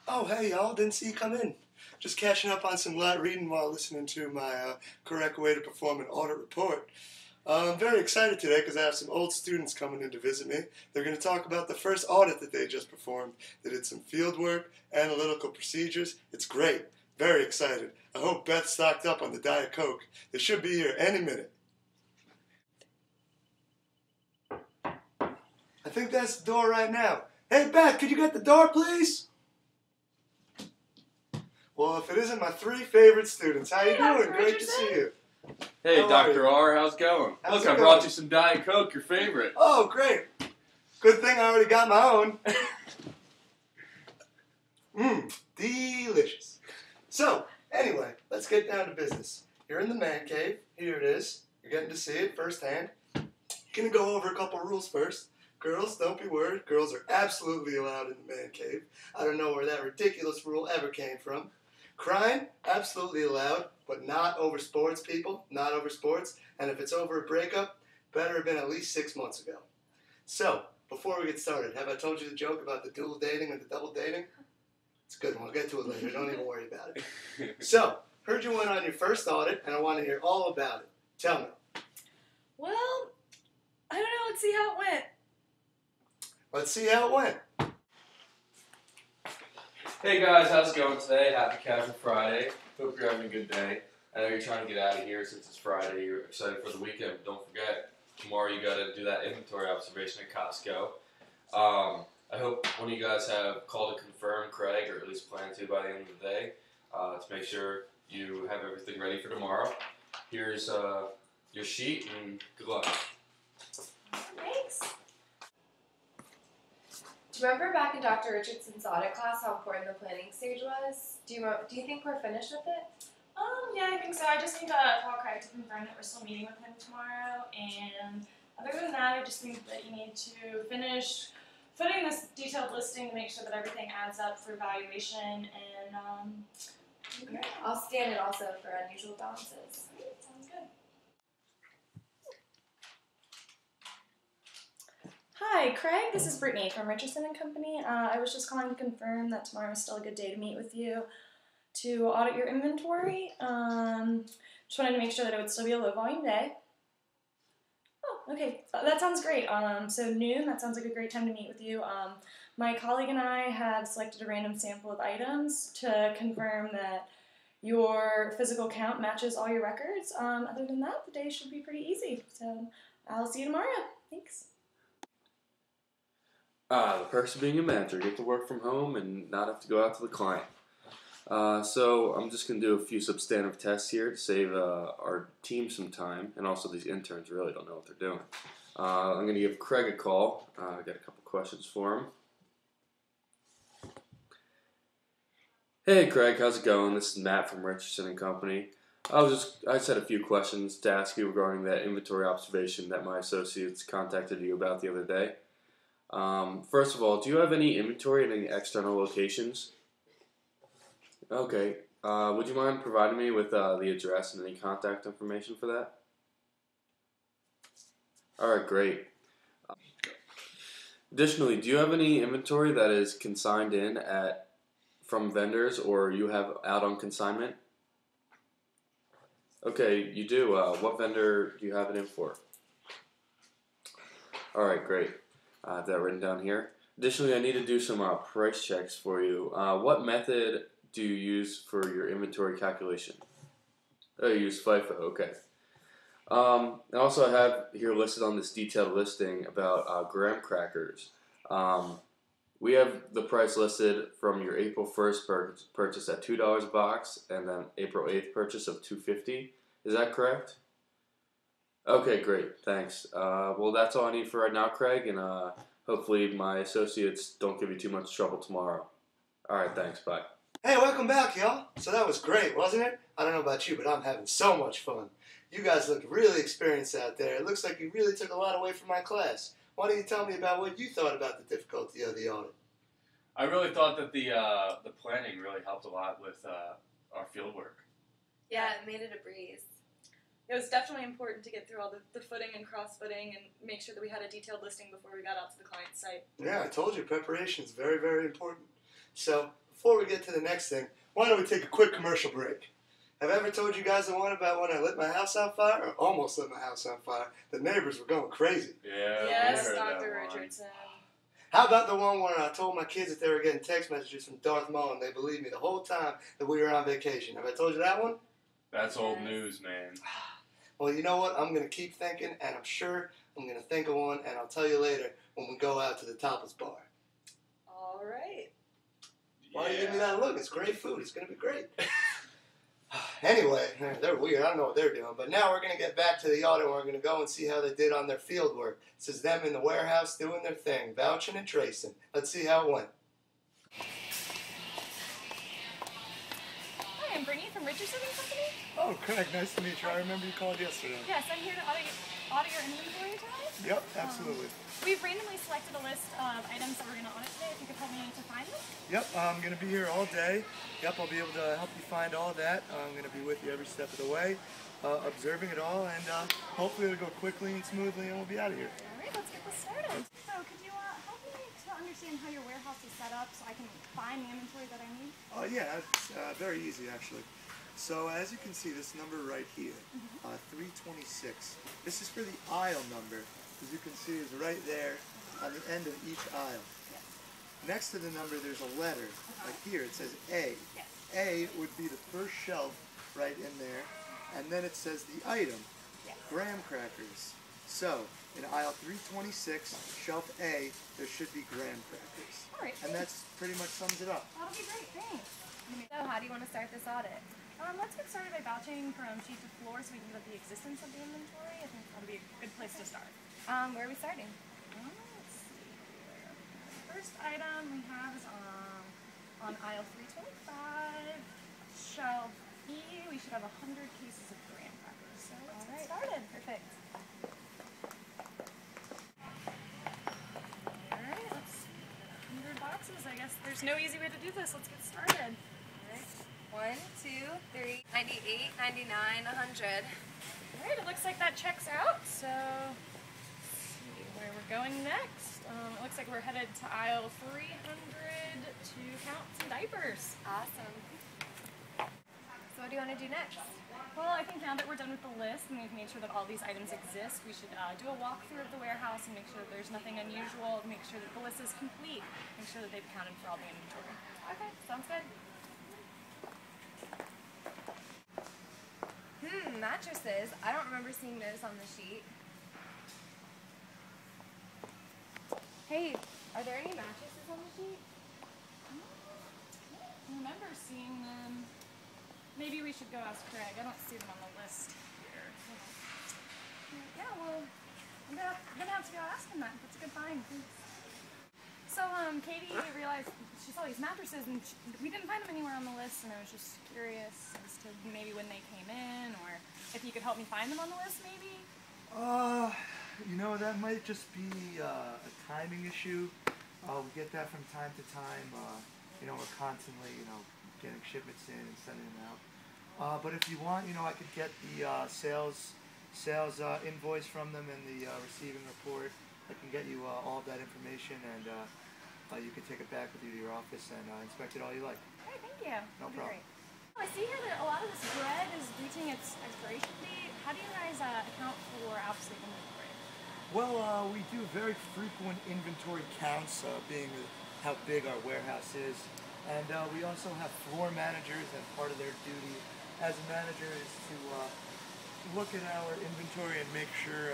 Oh, hey, y'all. Didn't see you come in. Just catching up on some light reading while listening to my correct way to perform an audit report. I'm very excited today because I have some old students coming in to visit me. They're going to talk about the first audit that they just performed. They did some field work, analytical procedures. It's great. Very excited. I hope Beth's stocked up on the Diet Coke. They should be here any minute. I think that's the door right now. Hey, Beth, could you get the door, please? Well, if it isn't my three favorite students, how you doing? Great to see you. Hey, How are Dr. you? R, how's it going? How's Look, it I going? brought you some Diet Coke, your favorite. Oh, great. Good thing I already got my own. Delicious. So, anyway, let's get down to business. You're in the man cave. Here it is. You're getting to see it firsthand. Gonna go over a couple rules first. Girls, don't be worried. Girls are absolutely allowed in the man cave. I don't know where that ridiculous rule ever came from. Crying, absolutely allowed, but not over sports, people. Not over sports. And if it's over a breakup, better have been at least 6 months ago. So, before we get started, have I told you the joke about the dual dating and the double dating? It's a good one. I'll get to it later. Don't even worry about it. So, heard you went on your first audit, and I want to hear all about it. Tell me. Well, I don't know. Let's see how it went. Let's see how it went. Hey guys, how's it going today? Happy Casual Friday. Hope you're having a good day. I know you're trying to get out of here since it's Friday. You're excited for the weekend. But don't forget, tomorrow you got to do that inventory observation at Costco. I hope one of you guys have called to confirm Craig, or at least plan to by the end of the day, to make sure you have everything ready for tomorrow. Here's your sheet, and good luck. Thanks. Do you remember back in Dr. Richardson's audit class how important the planning stage was? Do you think we're finished with it? Yeah, I think so. I just need to call Craig to confirm that we're still meeting with him tomorrow. And other than that, I just think that you need to finish putting this detailed listing to make sure that everything adds up for valuation. And Okay. I'll scan it also for unusual balances. sounds good. Hi, Craig. This is Brittany from Richardson and Company. I was just calling to confirm that tomorrow is still a good day to meet with you to audit your inventory. Just wanted to make sure that it would still be a low volume day. Oh, okay. That sounds great. So noon, that sounds like a great time to meet with you. My colleague and I have selected a random sample of items to confirm that your physical count matches all your records. Other than that, the day should be pretty easy. So I'll see you tomorrow. Thanks. The perks of being a manager. Get to work from home and not have to go out to the client. So I'm just going to do a few substantive tests here to save our team some time, and also these interns really don't know what they're doing. I'm going to give Craig a call. I got a couple questions for him. Hey Craig, how's it going? This is Matt from Richardson and Company. I just had a few questions to ask you regarding that inventory observation that my associates contacted you about the other day. First of all, do you have any inventory at any external locations? Okay. Would you mind providing me with the address and any contact information for that? Alright, great. Additionally, do you have any inventory that is consigned in from vendors, or you have out on consignment? Okay, you do. What vendor do you have it in for? Alright, great. I have that written down here. Additionally, I need to do some price checks for you. What method do you use for your inventory calculation? Oh, you use FIFO, okay. And also I have here listed on this detailed listing about graham crackers. We have the price listed from your April 1st purchase at $2 a box, and then April 8th purchase of $2.50. Is that correct? Okay, great. Thanks. Well, that's all I need for right now, Craig, and hopefully my associates don't give you too much trouble tomorrow. All right, thanks. Bye. Hey, welcome back, y'all. So that was great, wasn't it? I don't know about you, but I'm having so much fun. You guys look really experienced out there. It looks like you really took a lot away from my class. Why don't you tell me about what you thought about the difficulty of the audit? I really thought that the planning really helped a lot with our field work. Yeah, it made it a breeze. It was definitely important to get through all the footing and cross-footing and make sure that we had a detailed listing before we got out to the client site. Yeah, I told you, preparation is very, very important. So, before we get to the next thing, why don't we take a quick commercial break? Have I ever told you guys the one about when I lit my house on fire, or almost lit my house on fire? The neighbors were going crazy. Yeah. Yes, we heard that Dr. one. Richardson. How about the one where I told my kids that they were getting text messages from Darth Maul and they believed me the whole time that we were on vacation? Have I told you that one? That's old Yes. news, man. Well, you know what? I'm going to keep thinking, and I'm sure I'm going to think of one, and I'll tell you later when we go out to the Topless Bar. All right. Why do you give me that look? It's great food. It's going to be great. Anyway, they're weird. I don't know what they're doing. But now we're going to get back to the audit, and we're going to go and see how they did on their field work. This is them in the warehouse doing their thing, vouching and tracing. Let's see how it went. Hi, I'm Brittany from Richardson and Company. Oh, Craig, nice to meet you. I remember you called yesterday. Yes, I'm here to audit your inventory today. Yep, absolutely. We've randomly selected a list of items that we're going to audit today. If you could help me to find them. Yep, I'm going to be here all day. Yep, I'll be able to help you find all that. I'm going to be with you every step of the way, observing it all, and hopefully it'll go quickly and smoothly, and we'll be out of here. All right, let's get this started. So, could you help me to understand how your warehouse is set up so I can find the inventory that I need? Oh, yeah, it's very easy, actually. So, as you can see, this number right here, 326, this is for the aisle number. As you can see, is right there on the end of each aisle. Yes. Next to the number, there's a letter. Like here, it says A. Yes. A would be the first shelf right in there, and then it says the item, Yes. graham crackers. So, in aisle 326, shelf A, there should be graham crackers. All right, And that's pretty much sums it up. that'll be great. Thanks. So how do you want to start this audit? Let's get started by vouching from sheet to floor so we can get the existence of the inventory. I think that'll be a good place to start. Where are we starting? Let's see here. First item we have is on aisle 325, shelf E. We should have 100 cases of graham crackers. So let's get started. Perfect. Alright, let's 100 boxes. I guess there's no easy way to do this. Let's get started. 1, 2, 3, 98, 99, 100. Alright, it looks like that checks out. So let's see where we're going next. It looks like we're headed to aisle 300 to count some diapers. Awesome. So what do you want to do next? Well, I think now that we're done with the list and we've made sure that all these items exist, we should do a walkthrough of the warehouse and make sure that there's nothing unusual, make sure that the list is complete, make sure that they've accounted for all the inventory. Okay, sounds good. Mattresses. I don't remember seeing those on the sheet. Hey, are there any mattresses on the sheet? I remember seeing them. Maybe we should go ask Craig. I don't see them on the list here. Yeah, well, I'm gonna have to go ask him that. That's a good find. Thanks. So, Katie realized she saw these mattresses and we didn't find them anywhere on the list, and I was just curious as to maybe when they came in, or if you could help me find them on the list, maybe. That might just be a timing issue. We get that from time to time. We're constantly, getting shipments in and sending them out. But if you want, I could get the sales invoice from them and the receiving report. I can get you all of that information, and you can take it back with you to your office and inspect it all you like. Great, thank you. No That'd be problem. great. I see here that a lot of this bread is reaching its expiration date. How do you guys account for obsolete inventory? Well, we do very frequent inventory counts, being how big our warehouse is. And we also have floor managers, and part of their duty as a manager is to look at our inventory and make sure,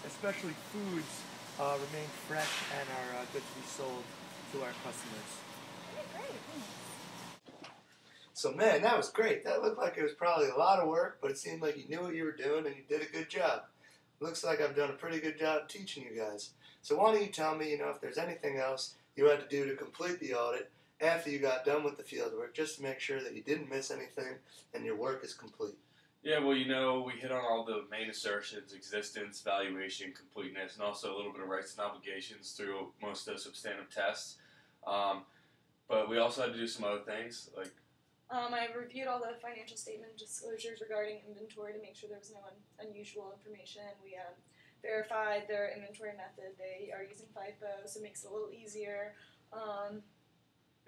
especially foods, remain fresh and are good to be sold to our customers. Okay, great, thanks. So man, that was great. That looked like it was probably a lot of work, but it seemed like you knew what you were doing and you did a good job. Looks like I've done a pretty good job teaching you guys. So why don't you tell me, if there's anything else you had to do to complete the audit after you got done with the field work, just to make sure that you didn't miss anything and your work is complete. Yeah, well, we hit on all the main assertions: existence, valuation, completeness, and also a little bit of rights and obligations through most of the substantive tests. But we also had to do some other things, like I reviewed all the financial statement disclosures regarding inventory to make sure there was no unusual information. We verified their inventory method. They are using FIFO, so it makes it a little easier.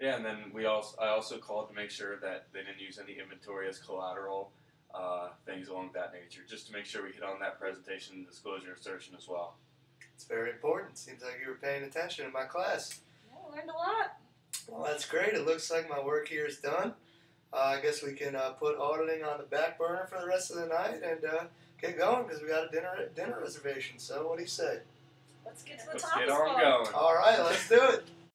Yeah, and then I also called to make sure that they didn't use any inventory as collateral, things along that nature, just to make sure we hit on that presentation and disclosure assertion as well. It's very important. Seems like you were paying attention in my class. Yeah, I learned a lot. Well, that's great. It looks like my work here is done. I guess we can put auditing on the back burner for the rest of the night and get going because we got a dinner reservation. So what do you say? Let's get to the Let's top get of on the going. All right, let's do it.